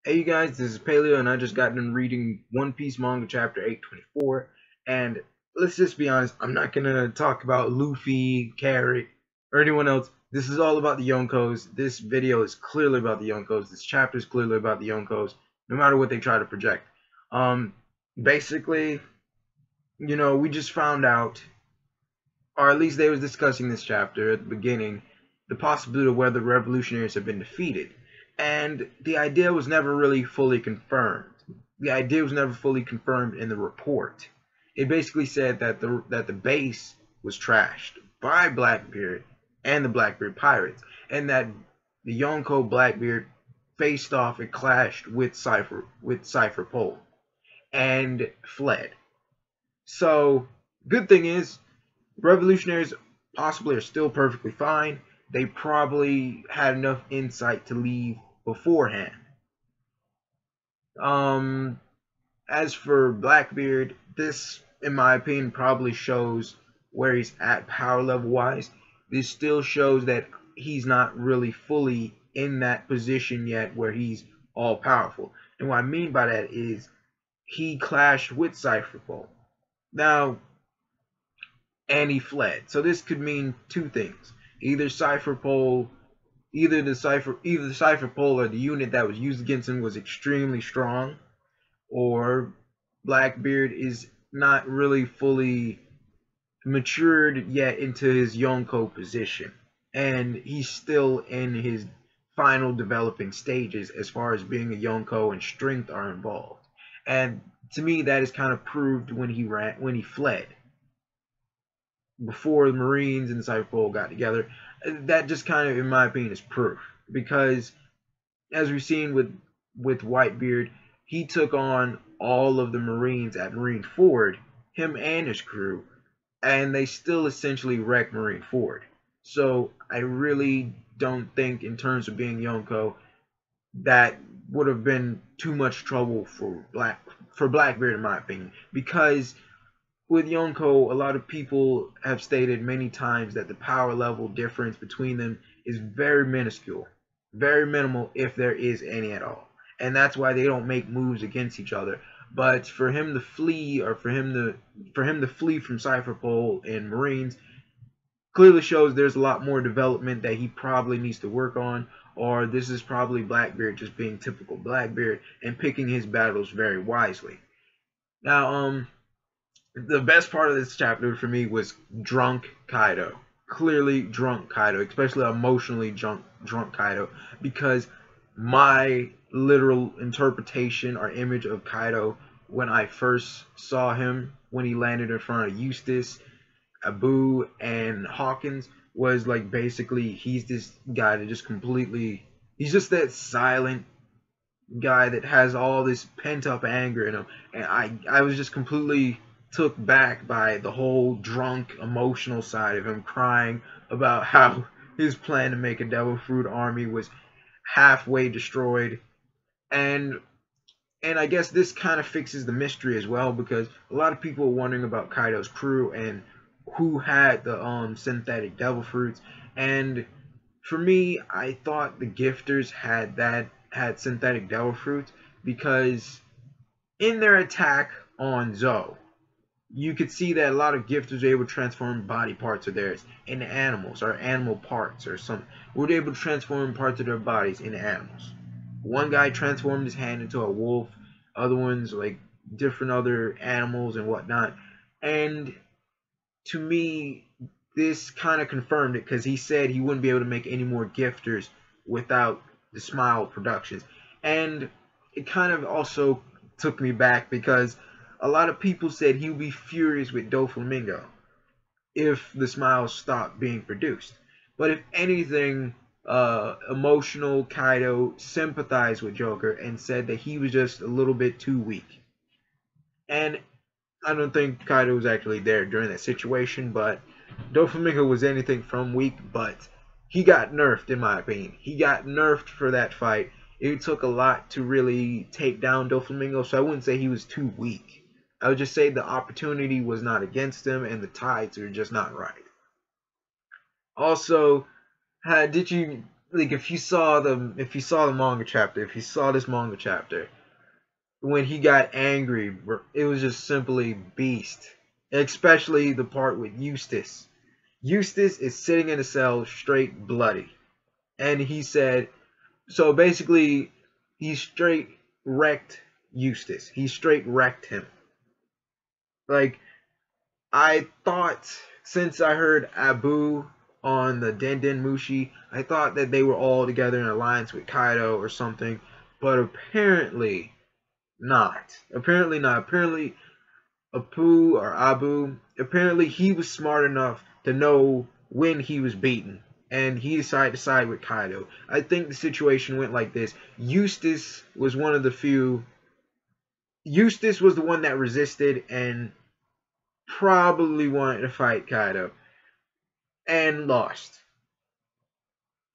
Hey you guys, this is Paleo, and I just got done reading One Piece manga chapter 824. And let's just be honest, I'm not gonna talk about Luffy, Carrot, or anyone else. This is all about the Yonkos. This video is clearly about the Yonkos. This chapter is clearly about the Yonkos, no matter what they try to project. Um, Basically, we just found out, or at least they was discussing this chapter at the beginning, the possibility of whether the revolutionaries have been defeated. And the idea was never really fully confirmed. The idea was never fully confirmed in the report. It basically said that the base was trashed by Blackbeard and the Blackbeard pirates, and that the Yonko Blackbeard faced off and clashed with Cypher Pole and fled. So good thing is revolutionaries possibly are still perfectly fine. They probably had enough insight to leave beforehand. Um, as for Blackbeard, this, in my opinion, probably shows where he's at power level wise. This still shows that he's not really fully in that position yet where he's all powerful. And what I mean by that is he clashed with Cypherpole. Now, and he fled. So this could mean two things. Either the Cypher Pole or the unit that was used against him was extremely strong, or Blackbeard is not really fully matured yet into his Yonko position, and he's still in his final developing stages as far as being a Yonko and strength are involved. And to me, that is kind of proved when he fled before the Marines and the Cypher Pole got together. That just kind of, in my opinion, is proof, because as we've seen with Whitebeard, he took on all of the Marines at Marineford, him and his crew, and they still essentially wrecked Marineford. So I really don't think, in terms of being Yonko, that would have been too much trouble for Blackbeard, in my opinion, because with Yonko, a lot of people have stated many times that the power level difference between them is very minuscule, very minimal, if there is any at all. And that's why they don't make moves against each other. But for him to flee, or for him to flee from Cypher Pole and Marines, clearly shows there's a lot more development that he probably needs to work on, or this is probably Blackbeard just being typical Blackbeard and picking his battles very wisely. Now, the best part of this chapter for me was drunk Kaido. Clearly drunk Kaido, especially emotionally drunk Kaido, because my literal interpretation or image of Kaido when I first saw him, when he landed in front of Eustass, Abu, and Hawkins, was like, basically he's this guy that just completely, he's just that silent guy that has all this pent up anger in him, and I was just completely took back by the whole drunk emotional side of him, crying about how his plan to make a devil fruit army was halfway destroyed. And I guess this kind of fixes the mystery as well, because a lot of people are wondering about Kaido's crew and who had the synthetic devil fruits. And for me, I thought the gifters had synthetic devil fruits, because in their attack on Zoe, you could see that a lot of gifters were able to transform body parts of theirs into animals, or animal parts, or something. Were able to transform parts of their bodies into animals. One guy transformed his hand into a wolf, other ones like different other animals and whatnot. And to me, this kind of confirmed it, because he said he wouldn't be able to make any more gifters without the Smile Productions. And it kind of also took me back, because a lot of people said he would be furious with Doflamingo if the Smiles stopped being produced. But if anything, emotional Kaido sympathized with Joker and said that he was just a little bit too weak. And I don't think Kaido was actually there during that situation, but Doflamingo was anything from weak, but he got nerfed, in my opinion. He got nerfed for that fight. It took a lot to really take down Doflamingo, so I wouldn't say he was too weak. I would just say the opportunity was not against him, and the tides are just not right. Also, did you like if you saw the manga chapter, if you saw this manga chapter, when he got angry, it was just simply beast. Especially the part with Eustass. Eustass is sitting in a cell straight bloody. And he said, so basically, he straight wrecked Eustass. He straight wrecked him. Like, I thought, since I heard Abu on the Den Den Mushi, I thought that they were all together in alliance with Kaido or something. But apparently not. Apparently not. Apparently, Abu, apparently he was smart enough to know when he was beaten, and he decided to side with Kaido. I think the situation went like this. Eustass was one of the few. Eustass was the one that resisted and probably wanted to fight Kaido and lost.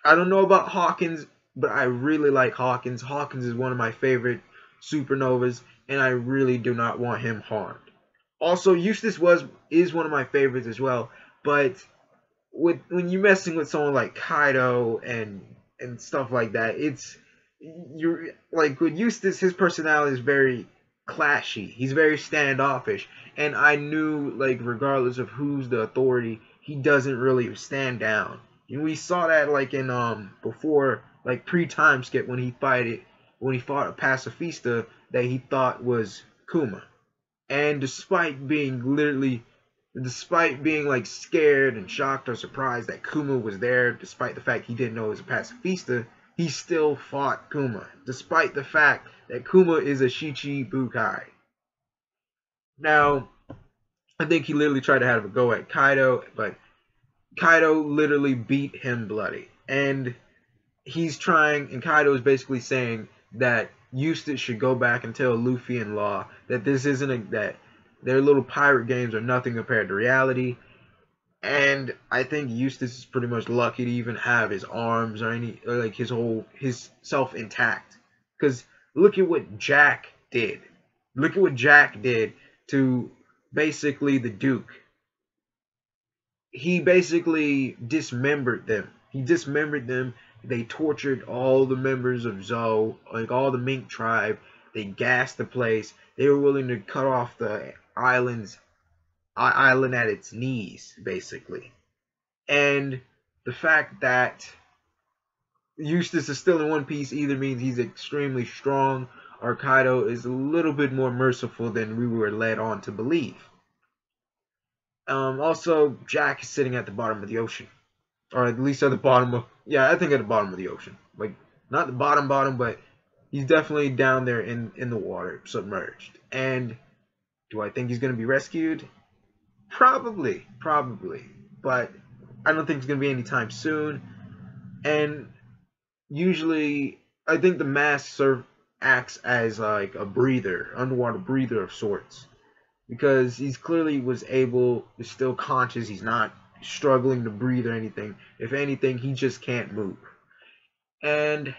I don't know about Hawkins, but I really like Hawkins. Hawkins is one of my favorite supernovas, and I really do not want him harmed. Also, Eustass is one of my favorites as well, but when you're messing with someone like Kaido and stuff like that, you're like with Eustass, his personality is very clashy. He's very standoffish, and I knew, like, regardless of who's the authority, he doesn't really stand down. And we saw that like in before, like pre-time skip, when he fought a pacifista that he thought was Kuma. And despite being like scared and shocked or surprised that Kuma was there, despite the fact he didn't know it was a pacifista, he still fought Kuma, despite the fact that Kuma is a Shichi Bukai. Now, I think he literally tried to have a go at Kaido, but Kaido literally beat him bloody. And Kaido is basically saying that Eustass should go back and tell Luffy and Law that that their little pirate games are nothing compared to reality. And I think Eustass is pretty much lucky to even have his arms or like his self intact. Because look at what Jack did. Look at what Jack did to basically the Duke. He basically dismembered them. They tortured all the members of Zou, like all the Mink tribe. They gassed the place. They were willing to cut off the island at its knees, basically. And the fact that Eustass is still in one piece either means he's extremely strong, or Kaido is a little bit more merciful than we were led on to believe. Also, Jack is sitting at the bottom of the ocean. Or at least at the bottom of... Yeah, I think at the bottom of the ocean. Like, not the bottom, but he's definitely down there in the water, submerged. And do I think he's going to be rescued? Probably. But I don't think it's going to be anytime soon. And usually, I think the mask acts as like a breather, underwater breather of sorts. Because he's clearly was able, is still conscious, he's not struggling to breathe or anything. If anything, he just can't move. And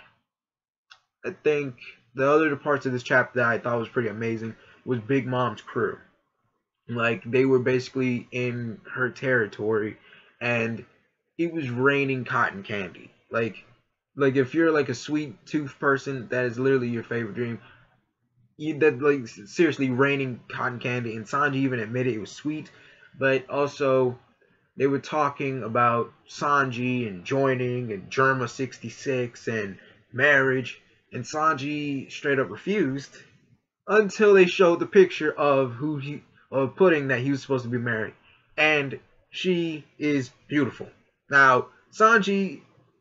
I think the other parts of this chapter that I thought was pretty amazing was Big Mom's crew. Like, they were basically in her territory, and it was raining cotton candy. Like if you're like a sweet tooth person, that is literally your favorite dream. Like, seriously, raining cotton candy, and Sanji even admitted it was sweet. But also, they were talking about Sanji and joining and Germa 66 and marriage, and Sanji straight up refused until they showed the picture of Pudding that he was supposed to be married, and she is beautiful. Now, Sanji,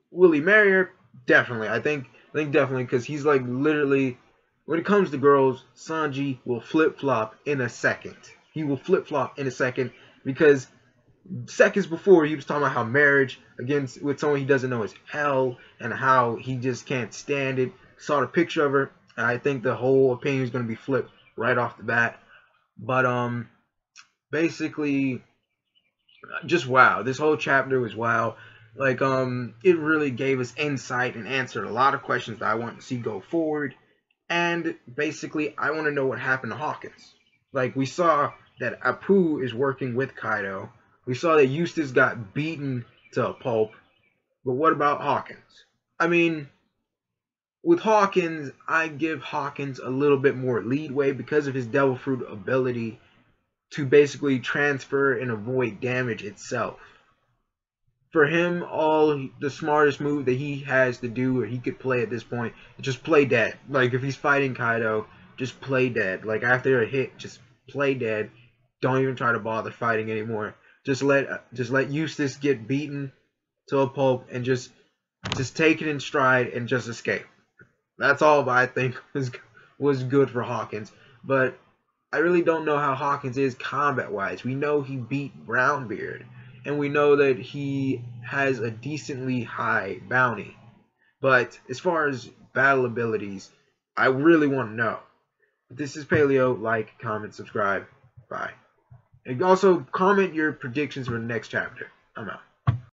will he marry her? Definitely. I think definitely, because he's like literally. When it comes to girls, Sanji will flip-flop in a second. He will flip-flop in a second, because seconds before he was talking about how marriage with someone he doesn't know is hell, and how he just can't stand it. Saw the picture of her, and I think the whole opinion is going to be flipped right off the bat. But basically, just wow. This whole chapter was wow. Like, it really gave us insight and answered a lot of questions that I want to see go forward. And basically, I want to know what happened to Hawkins. Like, we saw that Apu is working with Kaido. We saw that Eustass got beaten to a pulp. But what about Hawkins? I mean, with Hawkins, I give Hawkins a little bit more leadway because of his Devil Fruit ability to basically transfer and avoid damage itself. For him, all the smartest move that he has to do or he could play at this point is just play dead. Like if he's fighting Kaido, just play dead. Like after a hit, just play dead. Don't even try to bother fighting anymore. Just let Eustass get beaten to a pulp and just take it in stride and just escape. That's all I think was good for Hawkins. But I really don't know how Hawkins is combat-wise. We know he beat Brownbeard, and we know that he has a decently high bounty. But as far as battle abilities, I really want to know. This is Paleo. Like, comment, subscribe. Bye. And also comment your predictions for the next chapter. I'm out.